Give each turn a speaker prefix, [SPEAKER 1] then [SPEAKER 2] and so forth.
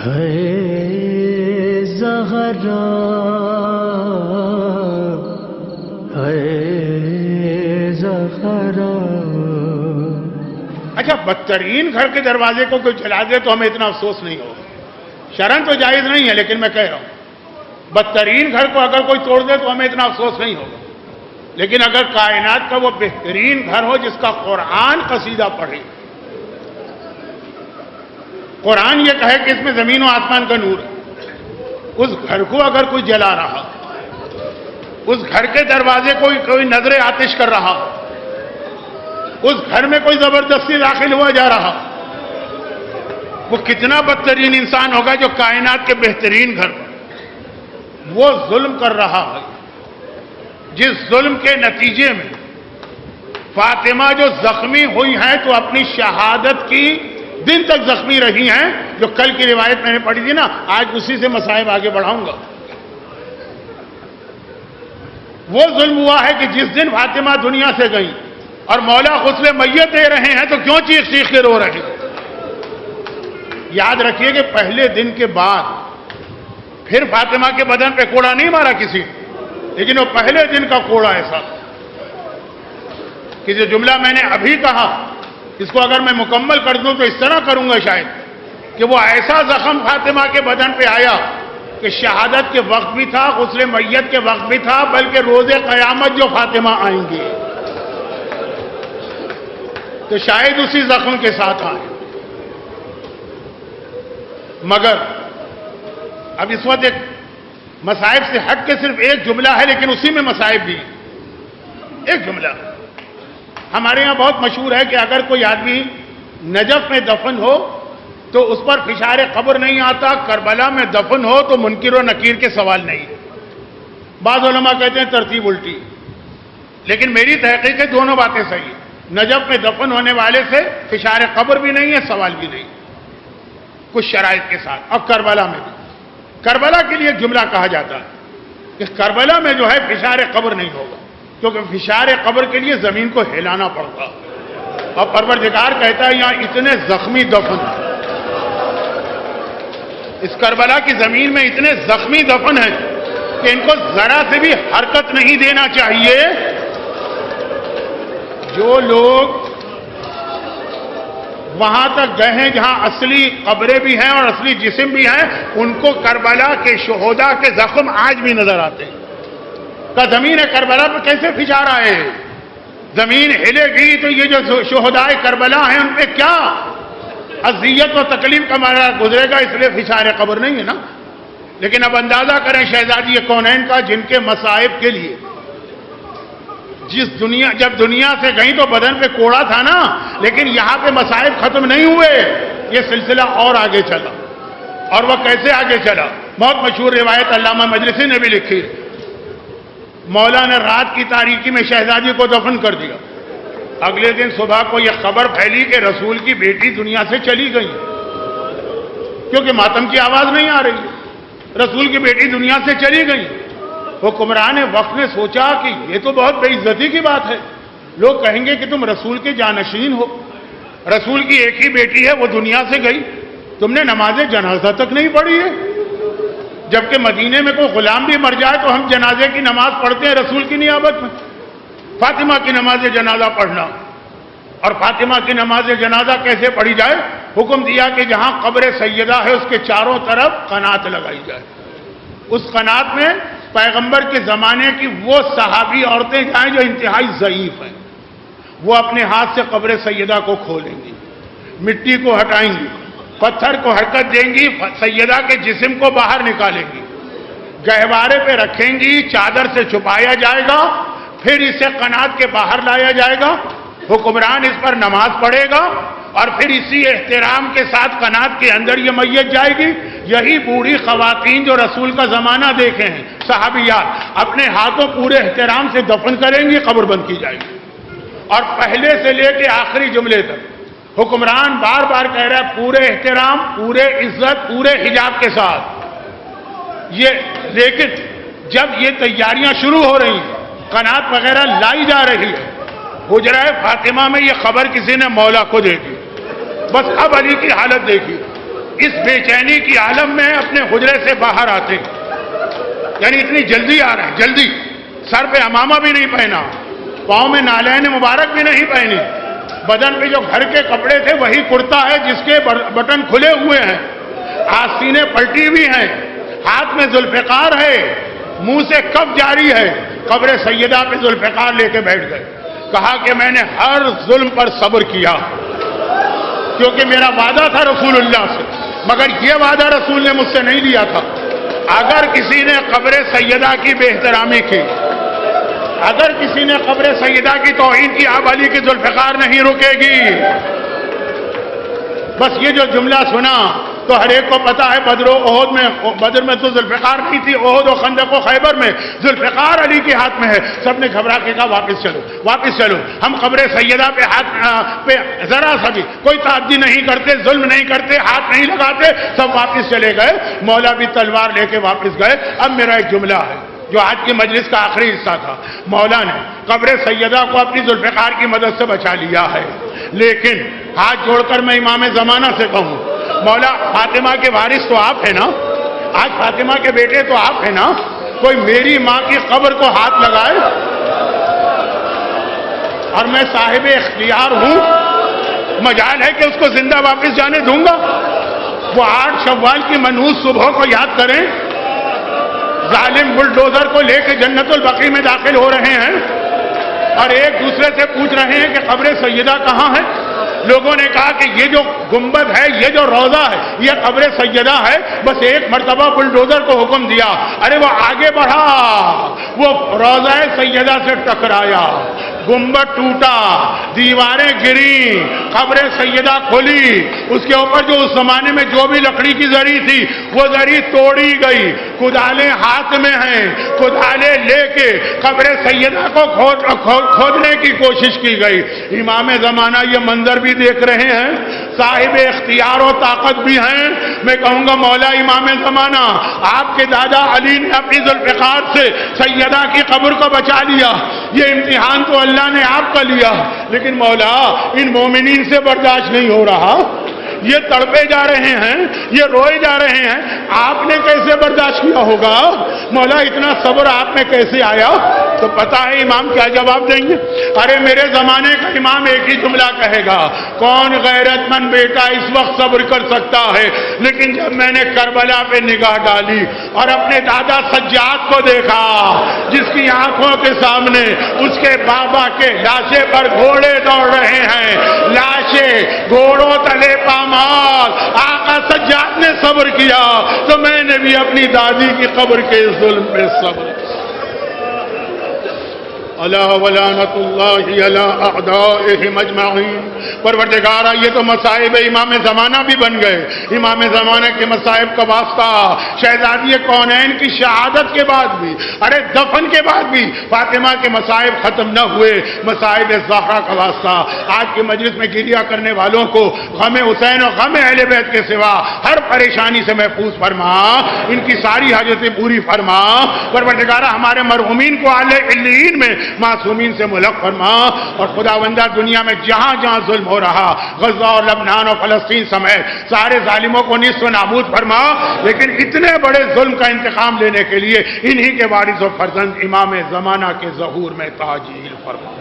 [SPEAKER 1] ہے زہرا ہے زہرا۔
[SPEAKER 2] اچھا، بدترین گھر کے دروازے کو کوئی چلا دے تو ہمیں اتنا افسوس نہیں ہوگا، شرن تو جائز نہیں ہے، لیکن میں کہہ رہا ہوں بدترین گھر کو اگر کوئی توڑ دے تو ہمیں اتنا افسوس نہیں ہوگا، لیکن اگر کائنات کا وہ بہترین گھر ہو جس کا قرآن قصیدہ پڑھے، قرآن یہ کہے کہ اس میں زمین و آسمان کا نور ہے، اس گھر کو اگر کوئی جلا رہا، اس گھر کے دروازے کو کوئی نظر آتش کر رہا، اس گھر میں کوئی زبردستی داخل ہوا جا رہا، وہ کتنا بدترین انسان ہوگا جو کائنات کے بہترین گھر پر وہ ظلم کر رہا ہے، جس ظلم کے نتیجے میں فاطمہ جو زخمی ہوئی ہیں تو اپنی شہادت کی دن تک زخمی رہی ہیں، جو کل کی روایت میں نے پڑھی تھی نا، آج اسی سے مصائب آگے بڑھاؤں گا۔ وہ ظلم ہوا ہے کہ جس دن فاطمہ دنیا سے گئی اور مولا غسل میت دے رہے ہیں تو کیوں چیخ چیخ کے رو رہے ہیں؟ یاد رکھیے کہ پہلے دن کے بعد پھر فاطمہ کے بدن پہ کوڑا نہیں مارا کسی، لیکن وہ پہلے دن کا کوڑا ایسا کہ جو جملہ میں نے ابھی کہا اس کو اگر میں مکمل کر دوں تو اس طرح کروں گا شاید کہ وہ ایسا زخم فاطمہ کے بدن پہ آیا کہ شہادت کے وقت بھی تھا، غسل میت کے وقت بھی تھا، بلکہ روز قیامت جو فاطمہ آئیں گی تو شاید اسی زخم کے ساتھ آئیں۔ مگر اب اس وقت ایک مصائب سے ہٹ کے صرف ایک جملہ ہے، لیکن اسی میں مصائب بھی ایک جملہ ہمارے یہاں بہت مشہور ہے کہ اگر کوئی آدمی نجف میں دفن ہو تو اس پر فشار قبر نہیں آتا، کربلا میں دفن ہو تو منکر و نکیر کے سوال نہیں۔ بعض علماء کہتے ہیں ترتیب الٹی، لیکن میری تحقیق ہے دونوں باتیں صحیح ہیں۔ نجف میں دفن ہونے والے سے فشار قبر بھی نہیں ہے، سوال بھی نہیں، کچھ شرائط کے ساتھ۔ اور کربلا میں بھی، کربلا کے لیے ایک جملہ کہا جاتا ہے کہ کربلا میں جو ہے فشار قبر نہیں ہوگا، کیونکہ فشار قبر کے لیے زمین کو ہلانا پڑتا، اور پروردگار کہتا ہے یہاں اتنے زخمی دفن ہیں، اس کربلا کی زمین میں اتنے زخمی دفن ہیں کہ ان کو ذرا سے بھی حرکت نہیں دینا چاہیے۔ جو لوگ وہاں تک گئے ہیں جہاں اصلی قبریں بھی ہیں اور اصلی جسم بھی ہیں، ان کو کربلا کے شہداء کے زخم آج بھی نظر آتے ہیں۔ کہ زمین کربلا پہ کیسے فشار آئے؟ زمین ہلے گی تو یہ جو شہداء کربلا ہیں ان پہ کیا اذیت و تکلیف کا مرحلہ گزرے گا، اس لیے فشار قبر نہیں ہے نا۔ لیکن اب اندازہ کریں شہزادی کونین کا، جن کے مصائب کے لیے جب دنیا سے گئی تو بدن پہ کوڑا تھا نا، لیکن یہاں پہ مصائب ختم نہیں ہوئے، یہ سلسلہ اور آگے چلا۔ اور وہ کیسے آگے چلا؟ بہت مشہور روایت علامہ مجلسی نے بھی لکھی، مولا نے رات کی تاریکی میں شہزادی کو دفن کر دیا، اگلے دن صبح کو یہ خبر پھیلی کہ رسول کی بیٹی دنیا سے چلی گئی، کیونکہ ماتم کی آواز نہیں آ رہی، رسول کی بیٹی دنیا سے چلی گئی۔ حکمران وقت نے سوچا کہ یہ تو بہت بے عزتی کی بات ہے، لوگ کہیں گے کہ تم رسول کے جانشین ہو، رسول کی ایک ہی بیٹی ہے وہ دنیا سے گئی، تم نے نماز جنازہ تک نہیں پڑھی ہے، جبکہ مدینے میں کوئی غلام بھی مر جائے تو ہم جنازے کی نماز پڑھتے ہیں رسول کی نیابت میں۔ فاطمہ کی نماز جنازہ پڑھنا، اور فاطمہ کی نماز جنازہ کیسے پڑھی جائے؟ حکم دیا کہ جہاں قبر سیدہ ہے اس کے چاروں طرف قنات لگائی جائے، اس قنات میں پیغمبر کے زمانے کی وہ صحابی عورتیں جائیں جو انتہائی ضعیف ہیں، وہ اپنے ہاتھ سے قبر سیدہ کو کھولیں گی، مٹی کو ہٹائیں گی، پتھر کو حرکت دیں گی، سیدہ کے جسم کو باہر نکالیں گی، گہوارے پہ رکھیں گی، چادر سے چھپایا جائے گا، پھر اسے قنات کے باہر لایا جائے گا، حکمران اس پر نماز پڑھے گا، اور پھر اسی احترام کے ساتھ قنات کے اندر یہ میت جائے گی۔ یہی بوڑھی خواتین جو رسول کا زمانہ دیکھے ہیں صحابیات، اپنے ہاتھوں پورے احترام سے دفن کریں گی، قبر بند کی جائے گی، اور پہلے سے لے کے آخری جملے تک حکمران بار بار کہہ رہا ہے پورے احترام، پورے عزت، پورے حجاب کے ساتھ۔ لیکن جب یہ تیاریاں شروع ہو رہی ہیں، قنات وغیرہ لائی جا رہی ہے، حجرہ فاطمہ میں یہ خبر کسی نے مولا کو دے دی، بس اب علی کی حالت دیکھی، اس بے چینی کی عالم میں اپنے حجرے سے باہر آتے، یعنی اتنی جلدی آ رہے ہیں، جلدی، سر پہ امامہ بھی نہیں پہنا، پاؤں میں نالین مبارک بھی نہیں پہنی، بدن پہ جو گھر کے کپڑے تھے وہی کرتا ہے جس کے بٹن کھلے ہوئے ہیں، آستینیں پلٹی ہوئی ہیں، ہاتھ میں ذوالفقار ہے، منہ سے کف جاری ہے، قبر سیدہ پہ ذوالفقار لے کے بیٹھ گئے، کہا کہ میں نے ہر ظلم پر صبر کیا کیونکہ میرا وعدہ تھا رسول اللہ سے، مگر یہ وعدہ رسول نے مجھ سے نہیں لیا تھا، اگر کسی نے قبر سیدہ کی بے احترامی کی، اگر کسی نے قبر سیدہ کی توہین کی، آپ علی کی ذوالفقار نہیں رکے گی۔ بس یہ جو جملہ سنا تو ہر ایک کو پتا ہے بدر و احد میں، بدر میں تو ذوالفقار نہیں تھی، احد و خندق و خیبر میں ذوالفقار علی کے ہاتھ میں ہے، سب نے گھبرا کے کہا واپس چلو واپس چلو، ہم قبر سیدہ پہ ہاتھ پہ ذرا سا بھی کوئی تعدی نہیں کرتے، ظلم نہیں کرتے، ہاتھ نہیں لگاتے، سب واپس چلے گئے، مولا بھی تلوار لے کے واپس گئے۔ اب میرا ایک جملہ ہے جو آج کی مجلس کا آخری حصہ تھا، مولا نے قبر سیدہ کو اپنی ذوالفقار کی مدد سے بچا لیا ہے، لیکن ہاتھ جوڑ کر میں امام زمانہ سے کہوں، مولا فاطمہ کے وارث تو آپ ہیں نا، آج فاطمہ کے بیٹے تو آپ ہیں نا، کوئی میری ماں کی قبر کو ہاتھ لگائے، اور میں صاحب اختیار ہوں، مجال ہے کہ اس کو زندہ واپس جانے دوں گا؟ وہ 8 شوال کی منحوس صبح کو یاد کریں، ظالم بلڈوزر کو لے کے جنت البقیع میں داخل ہو رہے ہیں اور ایک دوسرے سے پوچھ رہے ہیں کہ قبر سیدہ کہاں ہے؟ لوگوں نے کہا کہ یہ جو گنبد ہے، یہ جو روضہ ہے، یہ قبر سیدہ ہے، بس ایک مرتبہ بلڈوزر کو حکم دیا، ارے وہ آگے بڑھا، وہ روضہ سیدہ سے ٹکرایا، گنبد ٹوٹا، دیواریں گری، قبر سیدہ کھلی، اس کے اوپر جو اس زمانے میں جو بھی لکڑی کی زری تھی وہ زری توڑی گئی، کدالیں ہاتھ میں ہیں، کدالیں لے کے قبر سیدہ کو کھودنے کی کوشش کی گئی۔ امام زمانہ یہ منظر بھی دیکھ رہے ہیں، صاحب اختیار و طاقت بھی ہیں، میں کہوں گا مولا امام زمانہ آپ کے دادا علی نے اپنی ذوالفقار سے سیدہ کی قبر کو بچا لیا، یہ امتحان تو اللہ نے آپ کا لیا، لیکن مولا ان مومنین سے برداشت نہیں ہو رہا، یہ تڑپے جا رہے ہیں، یہ روئے جا رہے ہیں، آپ نے کیسے برداشت کیا ہوگا؟ مولا اتنا صبر آپ میں کیسے آیا؟ تو پتا ہے امام کیا جواب دیں گے؟ ارے میرے زمانے کا امام ایک ہی جملہ کہے گا، کون غیرت مند بیٹا اس وقت صبر کر سکتا ہے؟ لیکن جب میں نے کربلا پہ نگاہ ڈالی اور اپنے دادا سجاد کو دیکھا جس کی آنکھوں کے سامنے اس کے بابا کے لاشے پر گھوڑے دوڑ رہے ہیں، لاشیں گھوڑوں تلے پامال، آقا سجاد نے صبر کیا تو میں نے بھی اپنی دادی کی قبر کے ظلم پہ صبر۔ الا ولعنۃ اللہ علی اعدائہم اجمعین۔ پروردگارا یہ تو مصائب امام زمانہ بھی بن گئے، امام زمانہ کے مصائب کا واسطہ شہزادی کونین کی شہادت کے بعد بھی، ارے دفن کے بعد بھی فاطمہ کے مصائب ختم نہ ہوئے، مصائب زہرا کا واسطہ۔ آج کی مجلس میں گریہ کرنے والوں کو غم حسین اور غم اہل بیت کے سوا ہر پریشانی سے محفوظ فرما، ان کی ساری حاجتیں پوری فرما۔ پروردگارا ہمارے مرحومین کو اعلی علیین میں معصومین سے ملحق فرما، اور خداوندہ دنیا میں جہاں جہاں ظلم ہو رہا، غزہ اور لبنان اور فلسطین سمیت سارے ظالموں کو نصف و نابود فرما، لیکن اتنے بڑے ظلم کا انتقام لینے کے لیے انہی کے وارث و فرزند امام زمانہ کے ظہور میں تعجیل فرما۔